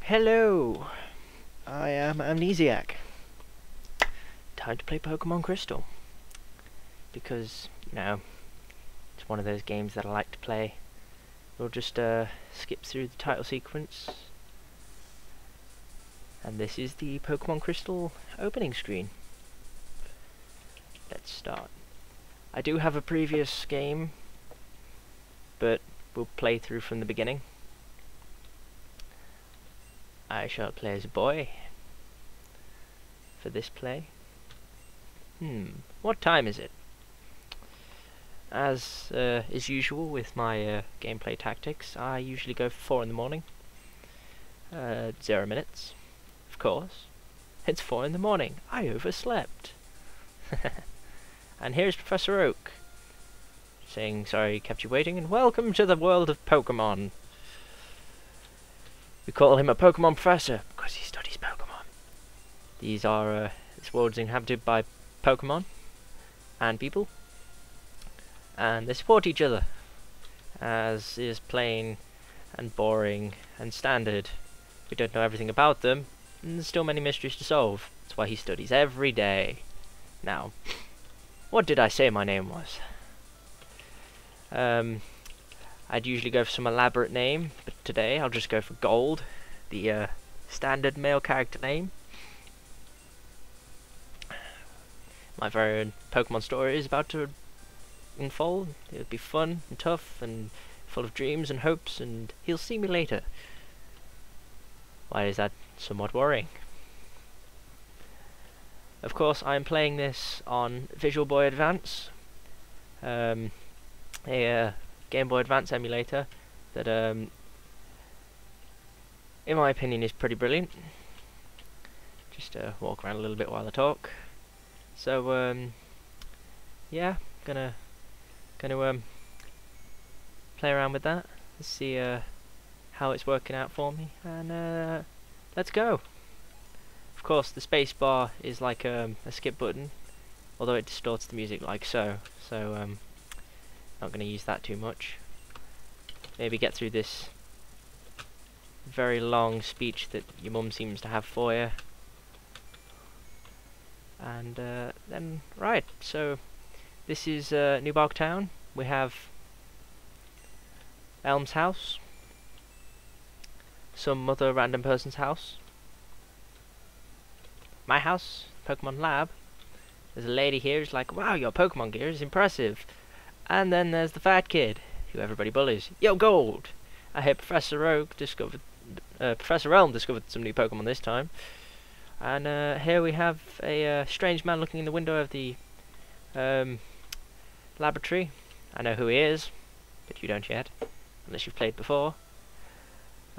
Hello, I am Amnesiac. Time to play Pokemon Crystal. Because, it's one of those games that I like to play. We'll just skip through the title sequence. And this is the Pokemon Crystal opening screen. Let's start. I do have a previous game, but we'll play through from the beginning. I shall play as a boy for this play. What time is it? As is usual with my gameplay tactics, I usually go for 4 in the morning. 0 minutes, of course. It's 4 in the morning. I overslept. And here's Professor Oak saying, sorry kept you waiting, and welcome to the world of Pokemon. We call him a Pokemon Professor because he studies Pokemon. These are, this world is inhabited by Pokemon and people, and they support each other, as is plain and boring and standard. We don't know everything about them, and there's still many mysteries to solve. That's why he studies every day. Now, what did I say my name was? I'd usually go for some elaborate name, but today I'll just go for Gold, the standard male character name. My very own Pokemon story is about to unfold. It'll be fun and tough and full of dreams and hopes, and he'll see me later. Why is that somewhat worrying? Of course, I'm playing this on Visual Boy Advance, a Game Boy Advance emulator that, in my opinion, is pretty brilliant. Just walk around a little bit while I talk. So, yeah, gonna play around with that. Let's see how it's working out for me, and let's go. Of course, the space bar is like a skip button, although it distorts the music like so. So, not going to use that too much. Maybe get through this very long speech that your mum seems to have for you. And then, right, so this is New Bark Town. We have Elm's house, some other random person's house, my house, Pokemon Lab. There's a lady here who's like, wow, your Pokemon gear is impressive. And then there's the fat kid, who everybody bullies. Yo, Gold! I hear Professor Elm discovered some new Pokemon this time. And here we have a strange man looking in the window of the laboratory. I know who he is, but you don't yet, unless you've played before.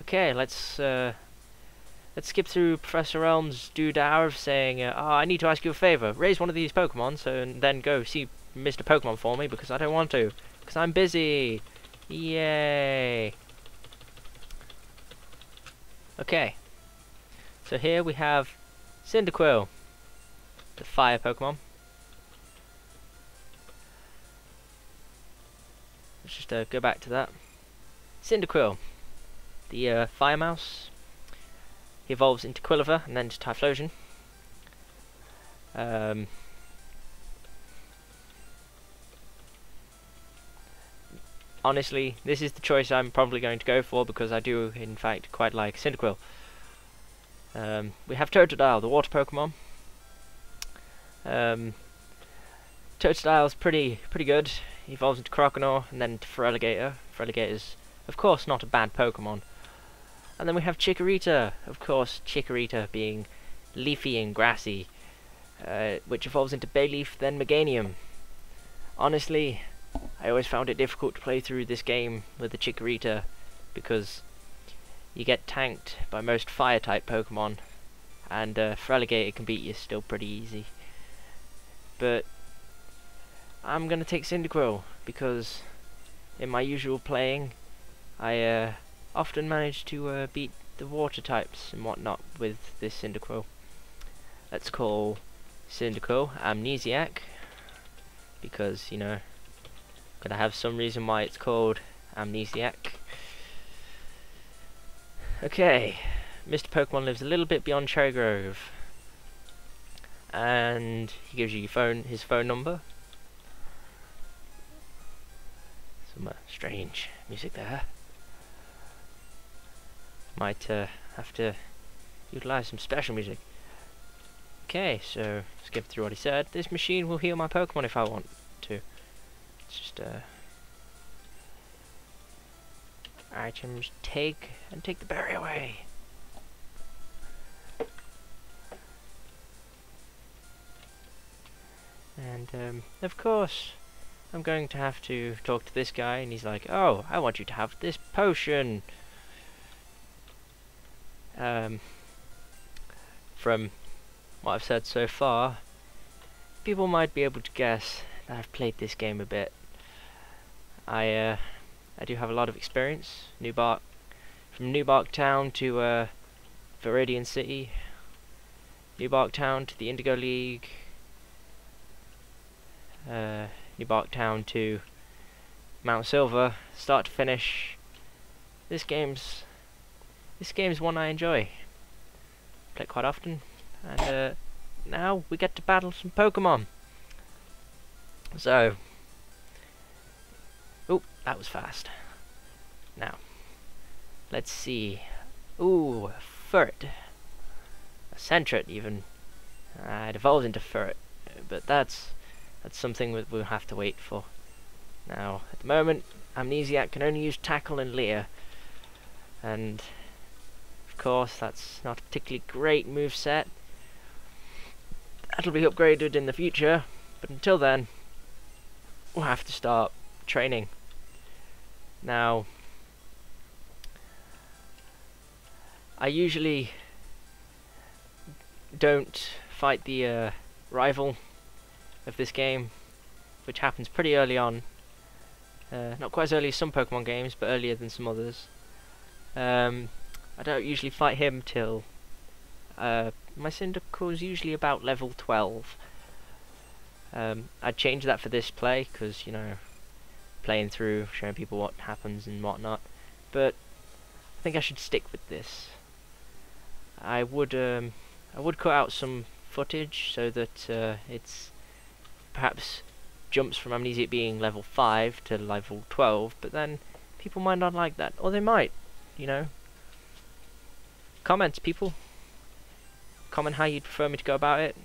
Okay, let's skip through Professor Elm's doodah of saying, oh, I need to ask you a favor. Raise one of these Pokemon, and then go see Mr. Pokemon for me, because I don't want to, because I'm busy. Yay! Okay, so here we have Cyndaquil, the fire Pokemon. Let's just go back to that. Cyndaquil, the fire mouse. He evolves into Quilliver and then to Typhlosion. Honestly, this is the choice I'm probably going to go for, because I do, in fact, quite like Cyndaquil. We have Totodile, the water Pokemon. Totodile's pretty good. He evolves into Croconaw and then to Feraligatr. Feraligator's, of course, not a bad Pokemon. And then we have Chikorita, of course, Chikorita being leafy and grassy, which evolves into Bayleaf, then Meganium. Honestly, I always found it difficult to play through this game with the Chikorita, because you get tanked by most fire-type Pokemon, and Feraligatr can beat you still pretty easy. But I'm gonna take Cyndaquil, because in my usual playing, I often manage to beat the water types and whatnot with this Cyndaquil. Let's call Cyndaquil Amnesiac, because, gotta have some reason why it's called Amnesiac. Okay, Mr. Pokemon lives a little bit beyond Cherry Grove, and he gives you his phone number. Some strange music there. Might have to utilize some special music. Okay, so skip through what he said. This machine will heal my Pokemon if I want to. It's just items, take the berry away. And of course I'm going to have to talk to this guy, and he's like, oh, I want you to have this potion. From what I've said so far, people might be able to guess that I've played this game a bit. I do have a lot of experience. From New Bark Town to Viridian City, New Bark Town to the Indigo League, New Bark Town to Mount Silver, start to finish. This game's one I enjoy. Play it quite often, and now we get to battle some Pokemon. So, oh, that was fast. Now, let's see. Ooh, Furret, a Sentret even. It evolved into Furret, but that's something we'll have to wait for. Now, at the moment, Amnesiac can only use Tackle and Leer, and of course that's not a particularly great moveset. That'll be upgraded in the future, but until then, we'll have to start training. Now, I usually don't fight the rival of this game, which happens pretty early on. Not quite as early as some Pokemon games, but earlier than some others. I don't usually fight him till my Cyndaquil's usually about level 12. I'd change that for this play, because, you know, playing through, showing people what happens and whatnot. But I think I should stick with this. I would cut out some footage so that it's perhaps jumps from Amnesiac being level 5 to level 12, but then people might not like that, or they might, you know. Comments, people. Comment how you'd prefer me to go about it.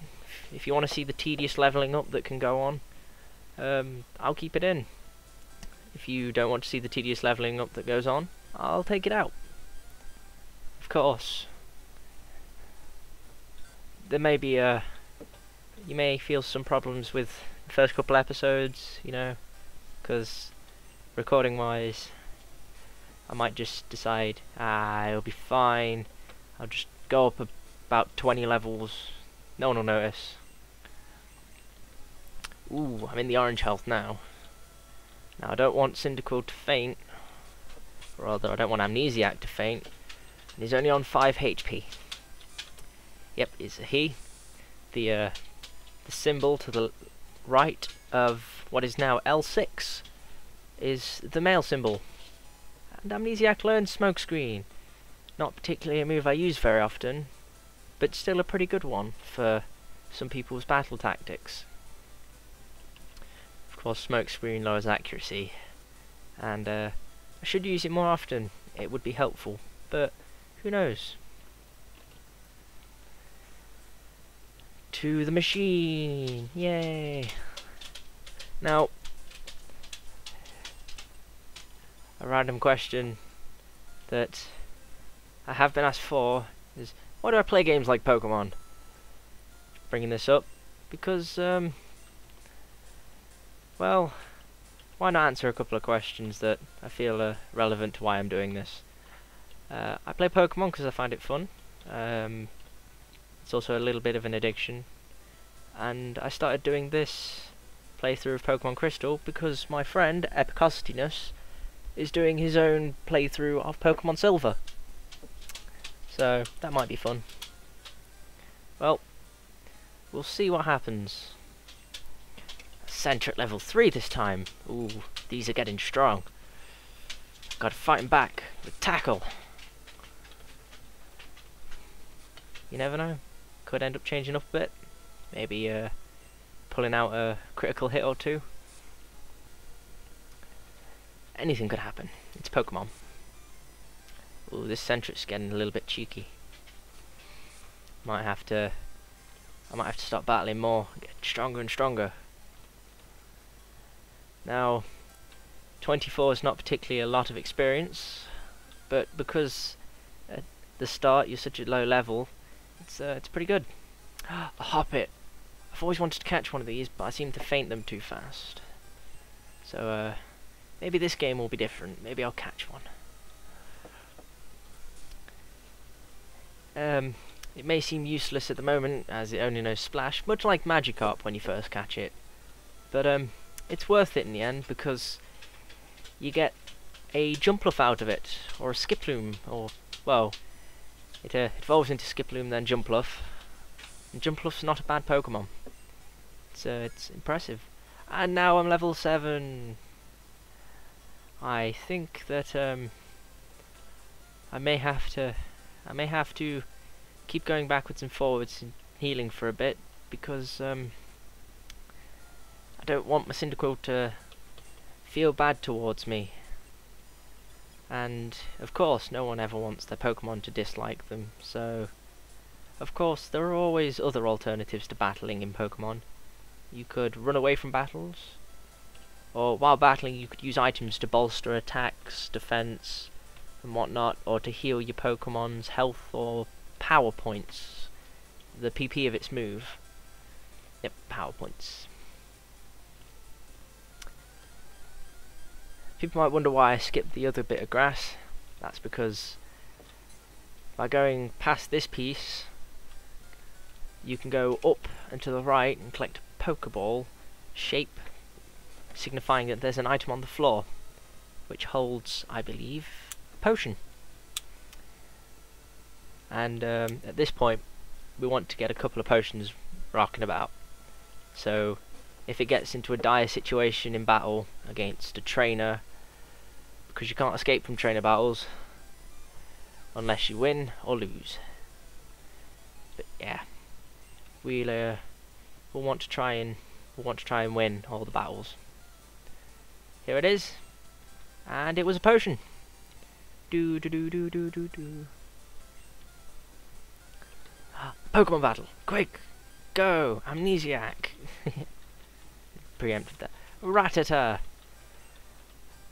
If you want to see the tedious leveling up that can go on, I'll keep it in. If you don't want to see the tedious leveling up that goes on, I'll take it out. Of course. There may be you may feel some problems with the first couple episodes, you know, because recording wise, I might just decide, it'll be fine, I'll just go up about 20 levels, no one will notice. Ooh, I'm in the orange health now. Now I don't want Cyndaquil to faint, or rather I don't want Amnesiac to faint, and he's only on 5 HP. Yep, it's a he. The symbol to the right of what is now L6 is the male symbol. And Amnesiac learns Smokescreen. Not particularly a move I use very often, but still a pretty good one for some people's battle tactics. Of course, Smokescreen lowers accuracy, and I should use it more often. It would be helpful, but who knows? To the machine! Yay! Now, a random question that I have been asked for is, why do I play games like Pokemon? Bringing this up because, well, why not answer a couple of questions that I feel are relevant to why I'm doing this. I play Pokemon because I find it fun. It's also a little bit of an addiction, and I started doing this playthrough of Pokemon Crystal because my friend Epicositiness is doing his own playthrough of Pokemon Silver, so that might be fun. Well, we'll see what happens. Sentret level 3 this time. Ooh, these are getting strong. Gotta fight him back with Tackle. You never know. Could end up changing up a bit. Maybe pulling out a critical hit or two. Anything could happen. It's Pokemon. Ooh, this Centric's getting a little bit cheeky. I might have to start battling more, get stronger and stronger. Now, 24 is not particularly a lot of experience, but because at the start you're such a low level, it's pretty good. A Hoppit. I've always wanted to catch one of these, but I seem to faint them too fast. So maybe this game will be different. Maybe I'll catch one. It may seem useless at the moment, as it only knows Splash, much like Magikarp when you first catch it. But it's worth it in the end, because you get a Jumpluff out of it, or a Skiploom, or, well, it evolves into Skiploom, then Jumpluff. And Jumpluff's not a bad Pokemon. It's impressive. And now I'm level 7. I think that I may have to keep going backwards and forwards and healing for a bit, because I don't want my Cyndaquil to feel bad towards me. And of course no one ever wants their Pokemon to dislike them, so of course there are always other alternatives to battling in Pokemon. You could run away from battles, or while battling you could use items to bolster attacks, defense and whatnot, or to heal your Pokemon's health or power points, the PP of its move. Yep, power points. People might wonder why I skipped the other bit of grass. That's because by going past this piece you can go up and to the right and collect a Pokeball shape, signifying that there's an item on the floor which holds, I believe, a potion. And at this point we want to get a couple of potions rocking about. So if it gets into a dire situation in battle against a trainer, because you can't escape from trainer battles unless you win or lose. But yeah, we'll want to try and win all the battles. Here it is, and it was a potion. Do do do do do do do. Pokemon battle, quick, go, Amnesiac. Preempted that. Rattata.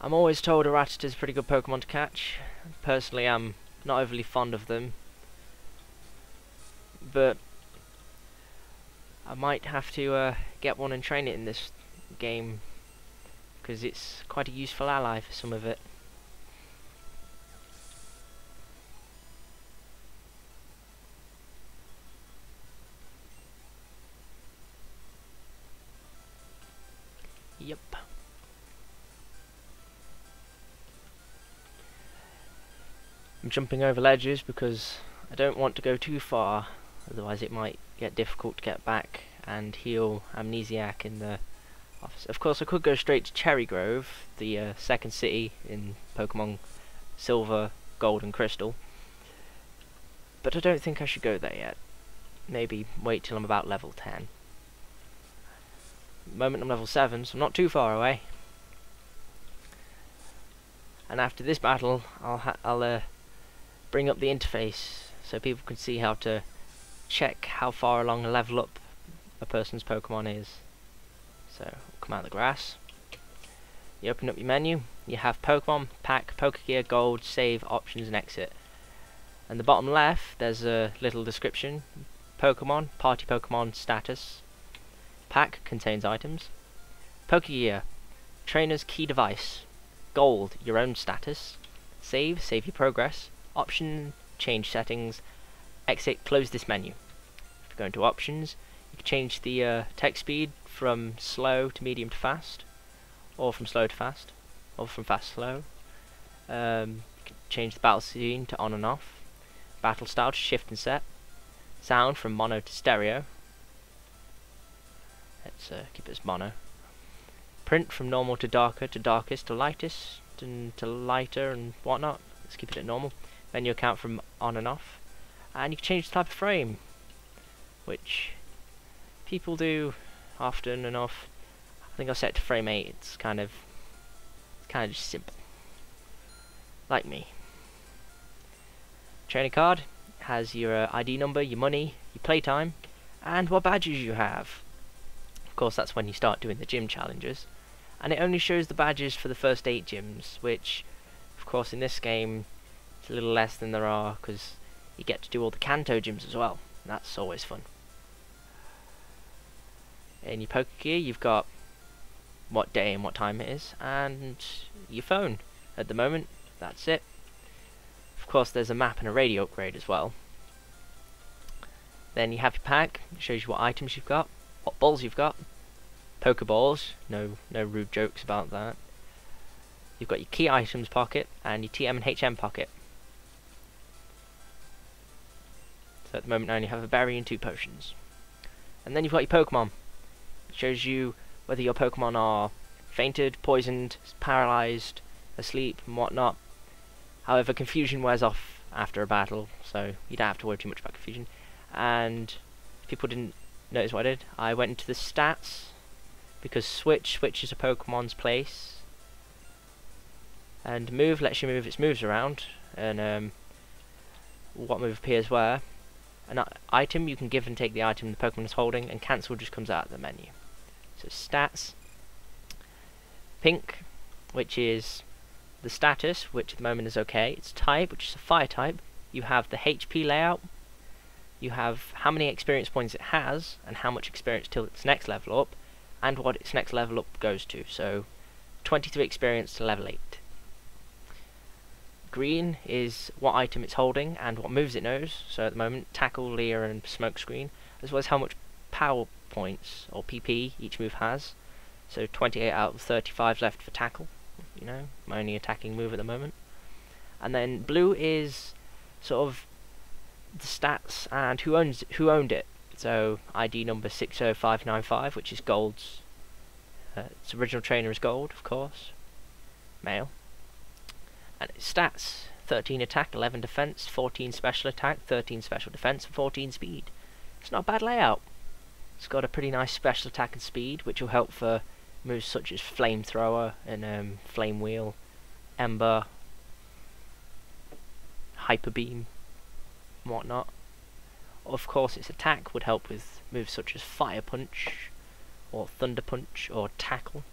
I'm always told a Rattata is a pretty good Pokemon to catch. Personally, I'm not overly fond of them, but I might have to get one and train it in this game, because it's quite a useful ally for some of it. Yep. I'm jumping over ledges because I don't want to go too far, otherwise it might get difficult to get back and heal Amnesiac in the office. Of course I could go straight to Cherry Grove, the second city in Pokemon Silver, Gold and Crystal, but I don't think I should go there yet. Maybe wait till I'm about level 10. At the moment I'm level 7, so I'm not too far away. And after this battle I'll bring up the interface so people can see how to check how far along a level up a person's Pokemon is. So come out of the grass, you open up your menu, you have Pokemon, Pack, Pokegear, Gold, Save, Options and Exit. And the bottom left there's a little description: Pokemon, Party Pokemon, Status. Pack contains items. Pokegear, Trainer's Key Device. Gold, your own status. Save, save your progress. Option, change settings. Exit, close this menu. If you go into options, you can change the text speed from slow to medium to fast, or from slow to fast, or from fast to slow. You can change the battle scene to on and off. Battle style to shift and set. Sound from mono to stereo. Let's keep it as mono. Print from normal to darker to darkest to lightest and to lighter and whatnot. Let's keep it at normal. Menu account from on and off. and you can change the type of frame, which people do often enough. I think I'll set it to frame 8. It's kind of just simple, like me. Trainer card has your ID number, your money, your playtime, and what badges you have. Of course, that's when you start doing the gym challenges, and it only shows the badges for the first 8 gyms, which, of course, in this game, it's a little less than there are, because you get to do all the Kanto gyms as well. And that's always fun. In your poker gear, you've got what day and what time it is, and your phone. At the moment, that's it. Of course, there's a map and a radio upgrade as well. Then you have your pack. It shows you what items you've got, what balls you've got. Poker balls. No rude jokes about that. You've got your key items pocket and your TM and HM pocket. So at the moment, I only have a berry and 2 potions. And then you've got your Pokemon. It shows you whether your Pokemon are fainted, poisoned, paralyzed, asleep, and whatnot. However, confusion wears off after a battle, so you don't have to worry too much about confusion. And if people didn't notice what I did, I went into the stats, because switches a Pokemon's place, and move lets you move its moves around, and what move appears where. An item, you can give and take the item the Pokemon is holding, and cancel just comes out of the menu. So stats, pink, which is the status, which at the moment is okay. It's type, which is a fire type. You have the HP layout. You have how many experience points it has, and how much experience till its next level up, and what its next level up goes to. So 23 experience to level 8. Green is what item it's holding and what moves it knows. So at the moment, tackle, leer, and smokescreen, as well as how much power points or PP each move has. So 28 out of 35 left for tackle. You know, my only attacking move at the moment. And then blue is sort of the stats and who owned it. So ID number 60595, which is Gold's. Its original trainer is Gold, of course, male. And its stats: 13 attack, 11 defense, 14 special attack, 13 special defense, and 14 speed. It's not a bad layout. It's got a pretty nice special attack and speed, which will help for moves such as flamethrower and flame wheel, ember, hyper beam, and whatnot. Of course, its attack would help with moves such as fire punch, or thunder punch, or tackle.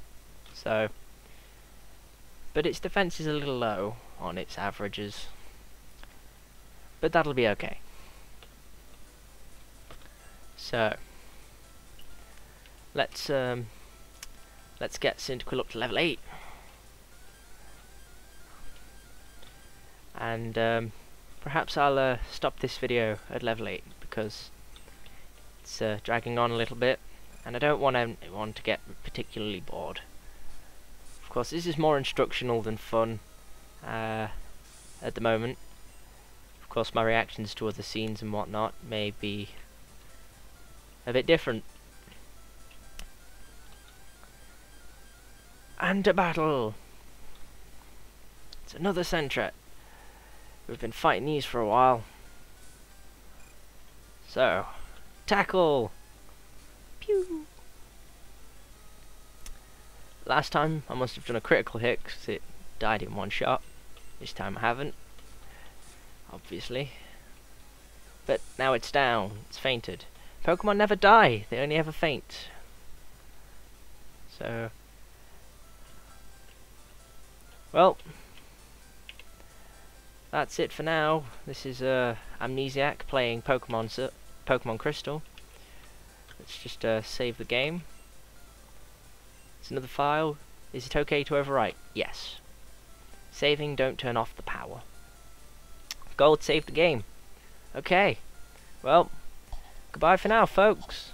So, but its defense is a little low on its averages, but that'll be okay. So let's get Cyndaquil up to level 8, and perhaps I'll stop this video at level 8 because it's dragging on a little bit, and I don't want anyone to get particularly bored. Of course, this is more instructional than fun at the moment. Of course, my reactions to other scenes and whatnot may be a bit different. And a battle! It's another Sentret. We've been fighting these for a while. So, tackle! Pew! Last time I must have done a critical hit because it died in one shot. This time I haven't, obviously. But now it's down, it's fainted. Pokemon never die, they only ever faint. So, well, that's it for now. This is Amnesiac playing Pokemon Crystal. Let's just save the game. It's another file. Is it okay to overwrite? Yes. Saving, don't turn off the power. Gold saved the game. Okay. Well, goodbye for now, folks.